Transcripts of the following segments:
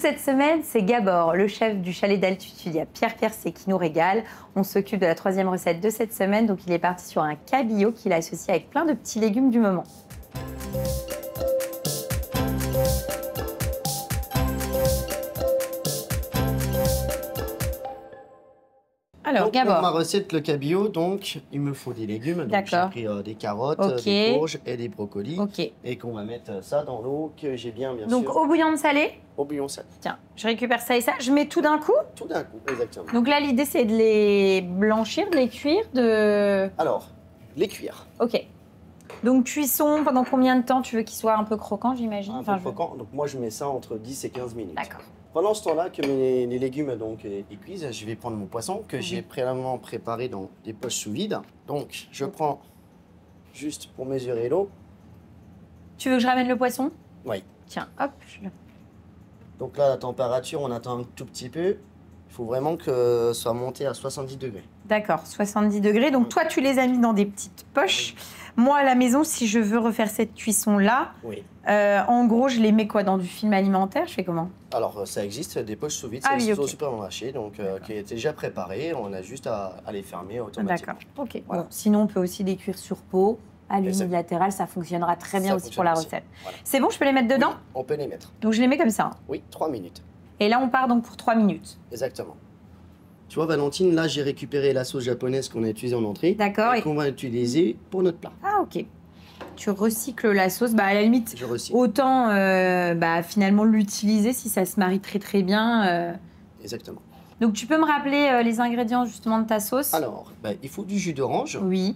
cette semaine, c'est Gabor, le chef du chalet d'altitude à Pierre-Piercé qui nous régale. On s'occupe de la troisième recette de cette semaine, donc il est parti sur un cabillaud qu'il a associé avec plein de petits légumes du moment. Alors, donc, Gabor. pour ma recette, le cabillaud, donc, il me faut des légumes. Donc, j'ai pris des carottes, des courges et des brocolis. Et qu'on va mettre ça dans l'eau que j'ai bien sûr. Donc, eau bouillante salée. Eau bouillante salée. Tiens, je récupère ça et ça. Je mets tout d'un coup? Tout d'un coup, exactement. Donc là, l'idée, c'est de les blanchir, de les cuire, de... Alors, les cuire. Ok. Donc, cuisson, pendant combien de temps tu veux qu'ils soient un peu croquants, j'imagine? Un peu croquant. Donc, moi, je mets ça entre 10 et 15 minutes. D'accord. Pendant ce temps-là, que les légumes donc, ils cuisent, je vais prendre mon poisson que j'ai préalablement préparé dans des poches sous vide. Donc, je prends juste pour mesurer l'eau. Tu veux que je ramène le poisson? Oui. Tiens, hop. Donc là, la température, on attend un tout petit peu. Il faut vraiment que ça soit monté à 70 degrés. D'accord, 70 degrés. Donc toi, tu les as mis dans des petites poches. Oui. Moi, à la maison, si je veux refaire cette cuisson-là, en gros, je les mets quoi? Dans du film alimentaire? Je fais comment? Alors, ça existe, des poches sous vide, au supermarché, donc qui est déjà préparé. On a juste à les fermer automatiquement. D'accord, ok. Voilà. Bon, sinon, on peut aussi les cuire sur peau, à l'unilatéral. Ça fonctionnera très bien aussi pour la recette. Voilà. C'est bon, je peux les mettre dedans? Oui, on peut les mettre. Donc, je les mets comme ça? Oui, 3 minutes. Et là, on part donc pour 3 minutes? Exactement. Tu vois, Valentine, là, j'ai récupéré la sauce japonaise qu'on a utilisée en entrée. D'accord. Et qu'on va utiliser pour notre plat. Ah, ok. Tu recycles la sauce, à la limite, je recycle. Autant finalement l'utiliser si ça se marie très très bien. Exactement. Donc tu peux me rappeler les ingrédients justement de ta sauce? Alors, il faut du jus d'orange. Oui.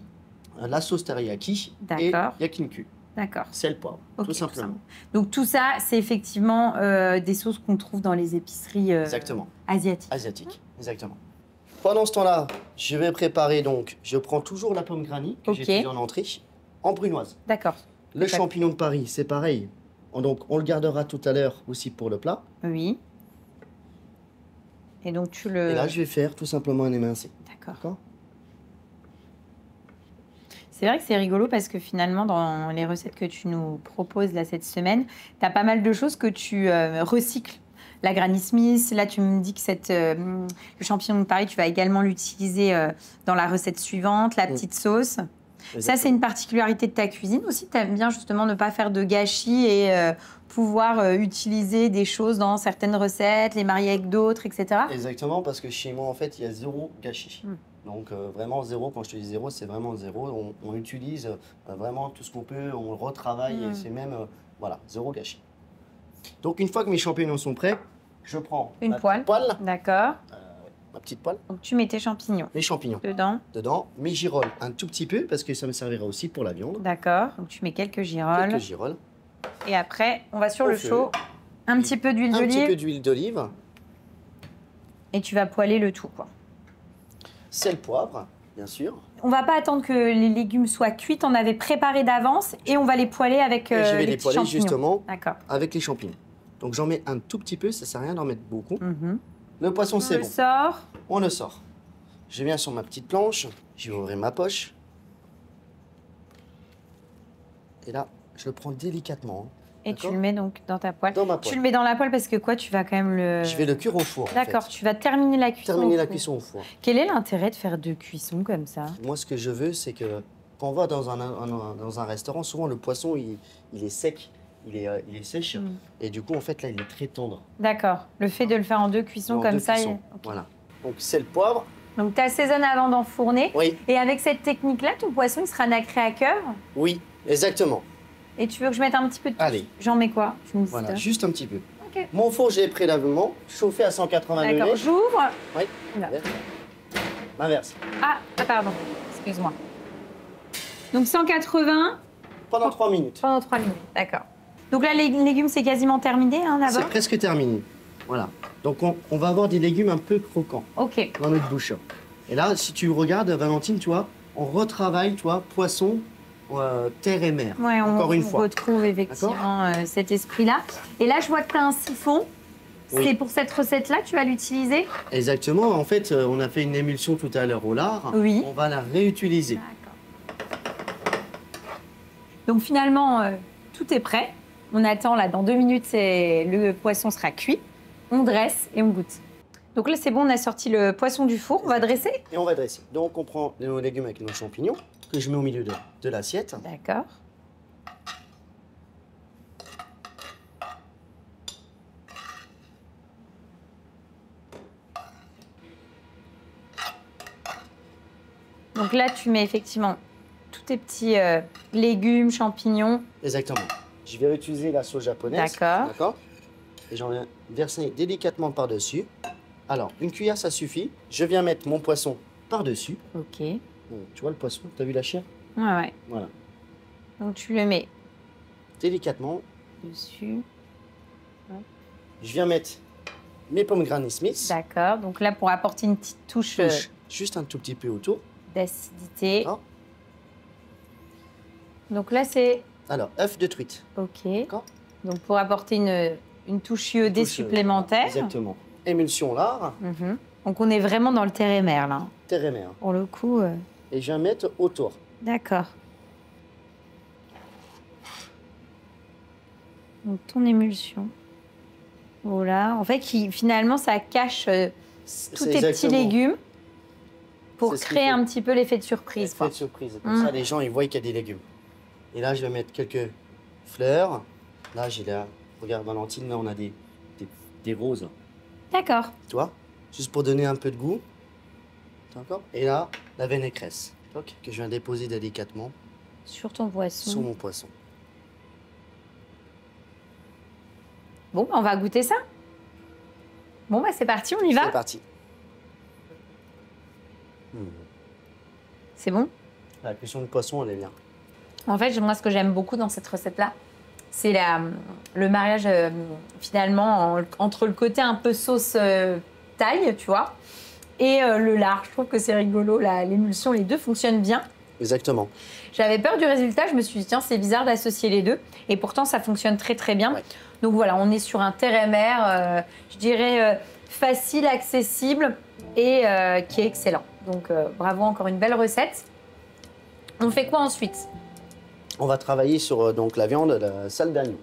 La sauce teriyaki. Et yakiniku. D'accord. Sel, poivre, tout simplement. Donc tout ça, c'est effectivement des sauces qu'on trouve dans les épiceries asiatiques. Exactement. Pendant ce temps-là, je vais préparer donc, je prends toujours la pomme granny que j'ai utilisée en entrée, en brunoise. D'accord. Le champignon de Paris, c'est pareil. Donc on le gardera tout à l'heure aussi pour le plat. Oui. Et donc tu le... Et là, je vais faire tout simplement un émincé. D'accord. C'est vrai que c'est rigolo parce que finalement, dans les recettes que tu nous proposes là cette semaine, tu as pas mal de choses que tu recycles. La Granny Smith, là tu me dis que le champignon de Paris, tu vas également l'utiliser dans la recette suivante, la petite sauce. Exactement. Ça, c'est une particularité de ta cuisine aussi. Tu aimes bien justement ne pas faire de gâchis et pouvoir utiliser des choses dans certaines recettes, les marier avec d'autres, etc. Exactement, parce que chez moi, en fait, il y a 0 gâchis. Donc vraiment 0, quand je te dis 0, c'est vraiment 0. On utilise vraiment tout ce qu'on peut, on le retravaille et c'est même, voilà, 0 gâchis. Donc une fois que mes champignons sont prêts, je prends une poêle. D'accord. Ma petite poêle. Donc tu mets tes champignons. Les champignons. Dedans. Mes girolles un tout petit peu parce que ça me servira aussi pour la viande. D'accord. Donc tu mets quelques girolles. Quelques girolles. Et après, on va sur le chaud. Un petit peu d'huile d'olive. Un petit peu d'huile d'olive. Et tu vas poêler le tout, quoi. Sel, poivre, bien sûr. On va pas attendre que les légumes soient cuits. On avait préparé d'avance et on va les poêler avec je vais les poêler champignons. Justement avec les champignons. Donc j'en mets un tout petit peu, ça sert à rien d'en mettre beaucoup. Le poisson, c'est bon. On le sort. Je viens sur ma petite planche, je vais ouvrir ma poche. Et là, je le prends délicatement. Et tu le mets donc dans ta poêle. Dans ma poêle. Tu le mets dans la poêle parce que quoi? Tu vas quand même le... Je vais le cuire au four. D'accord, tu vas terminer la cuisson. Au four. Quel est l'intérêt de faire 2 cuissons comme ça? Moi, ce que je veux, c'est que quand on va dans un restaurant, souvent le poisson, il est sec. Il est sèche et du coup en fait là il est très tendre. D'accord. Le fait de le faire en 2 cuissons comme ça. Voilà. Donc sel, poivre. Donc tu assaisonnes avant d'enfourner. Oui. Et avec cette technique-là, ton poisson il sera nacré à cœur? Oui, exactement. Et tu veux que je mette un petit peu de... Allez. J'en mets quoi? Voilà, juste un petit peu. Okay. Mon four j'ai préalablement chauffé à 180 degrés. D'accord. J'ouvre. Oui. M'inverse. Ah pardon. Excuse-moi. Donc 180. Pendant 3 minutes. Pendant 3 minutes. D'accord. Donc là, les légumes, c'est quasiment terminé, hein, d'abord? C'est presque terminé. Voilà. Donc, on va avoir des légumes un peu croquants dans notre bouche. Et là, si tu regardes, Valentine, tu vois, on retravaille, tu vois, poisson, terre et mer. Ouais, encore une fois. On retrouve effectivement cet esprit-là. Et là, je vois que tu as un siphon. Oui. C'est pour cette recette-là que tu vas l'utiliser? Exactement. En fait, on a fait une émulsion tout à l'heure au lard. Oui. On va la réutiliser. D'accord. Donc finalement, tout est prêt. On attend, là, dans 2 minutes, le poisson sera cuit. On dresse et on goûte. Donc là, c'est bon, on a sorti le poisson du four. On va dresser. Et on va dresser. Donc, on prend nos légumes avec nos champignons que je mets au milieu de l'assiette. D'accord. Donc là, tu mets effectivement tous tes petits légumes, champignons. Exactement. Je vais utiliser la sauce japonaise. D'accord. Et j'en viens verser délicatement par-dessus. Alors, une cuillère, ça suffit. Je viens mettre mon poisson par-dessus. Ok. Bon, tu vois le poisson? T'as vu la chair? Ouais. Voilà. Donc tu le mets Délicatement. dessus. Je viens mettre mes pommes Granny Smith. D'accord. Donc là, pour apporter une petite touche Juste un tout petit peu autour. d'acidité. D'accord. Donc là, c'est Alors, œuf de truite. ok. D'accord. Donc pour apporter une touche iodée Touche, supplémentaire. Exactement. Émulsion lard, Mhm. Donc on est vraiment dans le terre et mer là. terre et mer. Pour le coup. Et je viens mettre autour. D'accord. Donc ton émulsion. Voilà. En fait, finalement, ça cache tous tes petits légumes pour C'est ce qu'il créer faut. un petit peu l'effet de surprise. Effet de surprise. Comme ça, les gens, ils voient qu'il y a des légumes. Et là, je vais mettre quelques fleurs. Là, j'ai là, regarde Valentine, là, on a des roses. D'accord. Tu vois? Juste pour donner un peu de goût. D'accord? Et là, la vinaigrette. Ok. Que je viens déposer délicatement Sur ton poisson. sur mon poisson. Bon, on va goûter ça. Bon, bah c'est parti, on y C'est va. parti. C'est bon. La cuisson du poisson, elle est bien. En fait, moi, ce que j'aime beaucoup dans cette recette-là, c'est le mariage finalement entre le côté un peu sauce thaï, tu vois, et le lard. Je trouve que c'est rigolo, l'émulsion, les deux fonctionnent bien. Exactement. J'avais peur du résultat, je me suis dit, tiens, c'est bizarre d'associer les deux. Et pourtant, ça fonctionne très, très bien. Ouais. Donc voilà, on est sur un terre et mer, je dirais, facile, accessible et qui est excellent. Donc bravo, encore une belle recette. On fait quoi ensuite? On va travailler sur donc, la viande, la salle d'agneau.